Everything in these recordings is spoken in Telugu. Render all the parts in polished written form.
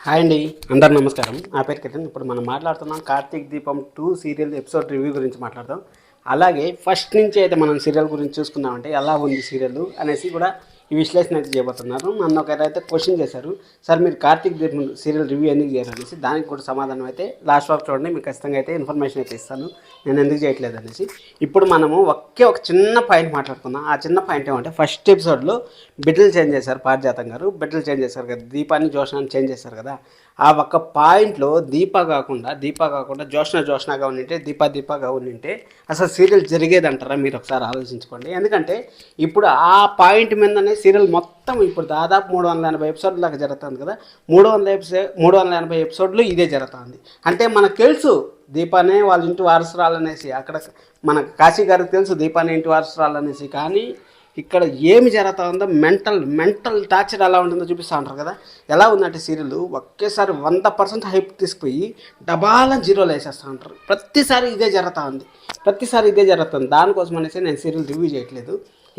హాయ్ అండి, అందరు నమస్కారం. నా పేరు కిరణ్. ఇప్పుడు మనం మాట్లాడుతున్నాం కార్తీక్ దీపం 2 సీరియల్ ఎపిసోడ్ రివ్యూ గురించి మాట్లాడదాం. అలాగే ఫస్ట్ నుంచి అయితే మనం సీరియల్ గురించి చూసుకున్నామంటే ఎలా ఉంది సీరియల్ అనేసి కూడా ఈ విశ్లేషణ అయితే చేయబోతున్నారు. నన్ను ఒకరైతే క్వశ్చన్ చేశారు, సార్ మీరు కార్తీక్ దీపం సీరియల్ రివ్యూ ఎందుకు చేయరు అనేసి. దానికి కూడా సమాధానం అయితే లాస్ట్ వరకు చూడండి, మీకు ఖచ్చితంగా అయితే ఇన్ఫర్మేషన్ అయితే ఇస్తాను నేను ఎందుకు చేయట్లేదు అనేసి. ఇప్పుడు మనము ఒక చిన్న పాయింట్ మాట్లాడుకుందాం. ఆ చిన్న పాయింట్ ఏమంటే ఫస్ట్ ఎపిసోడ్లో బిడ్డలు చేంజ్ చేశారు, పారిజాతం గారు బిడ్డలు చేంజ్ చేశారు కదా, దీపాన్ని జోష్నాన్ని చేంజ్ చేశారు కదా. ఆ ఒక్క పాయింట్లో దీపా కాకుండా జోష్నాగా ఉండింటే దీపాగా ఉండింటే అసలు సీరియల్ జరిగేదంటారా? మీరు ఒకసారి ఆలోచించుకోండి. ఎందుకంటే ఇప్పుడు ఆ పాయింట్ మీదనే సీరియల్ మొత్తం ఇప్పుడు దాదాపు 380 ఎపిసోడ్ల దాకా జరుగుతుంది కదా. 380 ఎపిసోడ్లు ఇదే జరుగుతుంది అంటే మనకు తెలుసు దీపానే వాళ్ళ ఇంటి వారసురాలనేసి. అక్కడ మన కాశీ గారికి తెలుసు దీపానే ఇంటి వారసురాలనేసి. కానీ ఇక్కడ ఏమి జరుగుతుందో మెంటల్ టార్చర్ ఎలా ఉంటుందో చూపిస్తూ ఉంటారు కదా. ఎలా ఉందంటే సీరియల్ ఒకేసారి 100% హైప్ తీసుకుపోయి డబాల జీరోలు వేసేస్తూ ఉంటారు. ప్రతిసారి ఇదే జరుగుతుంది. దానికోసం అనేసి నేను సీరియల్ రివ్యూ చేయట్లేదు.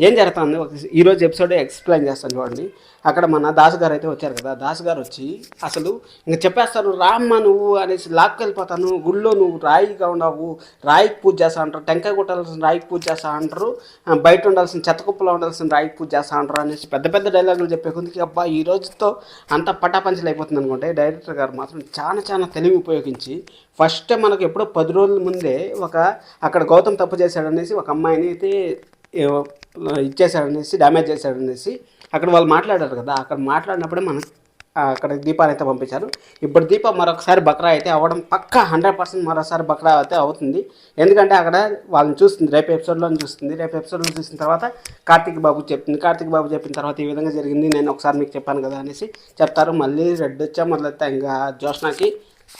ఏం జరుగుతుంది ఈరోజు ఎపిసోడ్ ఎక్స్ప్లెయిన్ చేస్తాను చూడండి. అక్కడ మన దాసు గారు అయితే వచ్చారు కదా. దాసు గారు వచ్చి అసలు ఇంక చెప్పేస్తారు, రామ్మ నువ్వు అనేసి లాక్కెళ్ళిపోతాను, గుళ్ళో నువ్వు రాయిగా ఉండవు, రాయికి పూజ చేస్తా అంటారు, టెంకాయ కొట్టాల్సిన రాయికి పూజ చేస్తా అంటారు, బయట ఉండాల్సిన చెత్తకుప్పలో ఉండాల్సిన రాయికి పూజ చేస్తా అంటారు అనేసి పెద్ద డైలాగులు చెప్పే కొద్దికి అబ్బా ఈ రోజుతో అంత పటాపంచలు అయిపోతుంది అనుకుంటే, డైరెక్టర్ గారు మాత్రం చాలా తెలివి ఉపయోగించి ఫస్ట్ మనకు ఎప్పుడో 10 రోజుల ముందే అక్కడ గౌతమ్ తప్పు చేశాడనేసి ఒక అమ్మాయిని అయితే ఇచ్చేసాడనేసి డ్యామేజ్ చేశాడనేసి అక్కడ వాళ్ళు మాట్లాడారు కదా. అక్కడ మాట్లాడినప్పుడే మనం అక్కడ దీపాన్ని అయితే పంపించారు. ఇప్పుడు దీప మరొకసారి బక్రా అయితే అవ్వడం పక్కా 100% మరోసారి బక్రా అయితే అవుతుంది. ఎందుకంటే అక్కడ వాళ్ళని చూస్తుంది, రేపు ఎపిసోడ్లో చూసిన తర్వాత కార్తీక్ బాబు చెప్పిన తర్వాత ఈ విధంగా జరిగింది, నేను ఒకసారి మీకు చెప్పాను కదా అనేసి చెప్తారు. మళ్ళీ రెడ్ వచ్చా మొదలెత్తా ఇంకా జోష్నాకి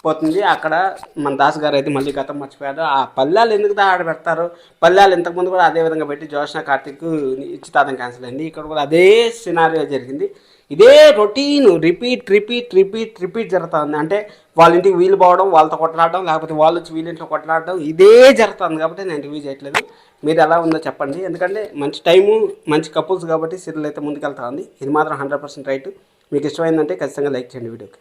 పోతుంది. అక్కడ మన దాస్ గారు అయితే మళ్ళీ గతం మర్చిపోయారు. ఆ పల్లెలు ఎందుకు ఆడ పెడతారు, పల్లెలు ఇంతకుముందు కూడా అదే విధంగా పెట్టి జోష్న కార్తీక్ నిశ్చితార్థం క్యాన్సిల్ అయింది. ఇక్కడ కూడా అదే సినారియో జరిగింది. ఇదే రొటీన్ రిపీట్ జరుగుతుంది. అంటే వాళ్ళ ఇంటికి వీలు పోవడం, వాళ్ళతో కొట్లాడడం, లేకపోతే వాళ్ళు వచ్చి వీళ్ళింట్లో కొట్లాడడం, ఇదే జరుగుతుంది. కాబట్టి నేను రివ్యూ చేయట్లేదు. మీరు ఎలా ఉందో చెప్పండి. ఎందుకంటే మంచి టైము, మంచి కపుల్స్ కాబట్టి సీరియల్ అయితే ముందుకెళ్తా ఉంది. ఇది మాత్రం 100% రైట్. మీకు ఇష్టమైందంటే ఖచ్చితంగా లైక్ చేయండి వీడియోకి.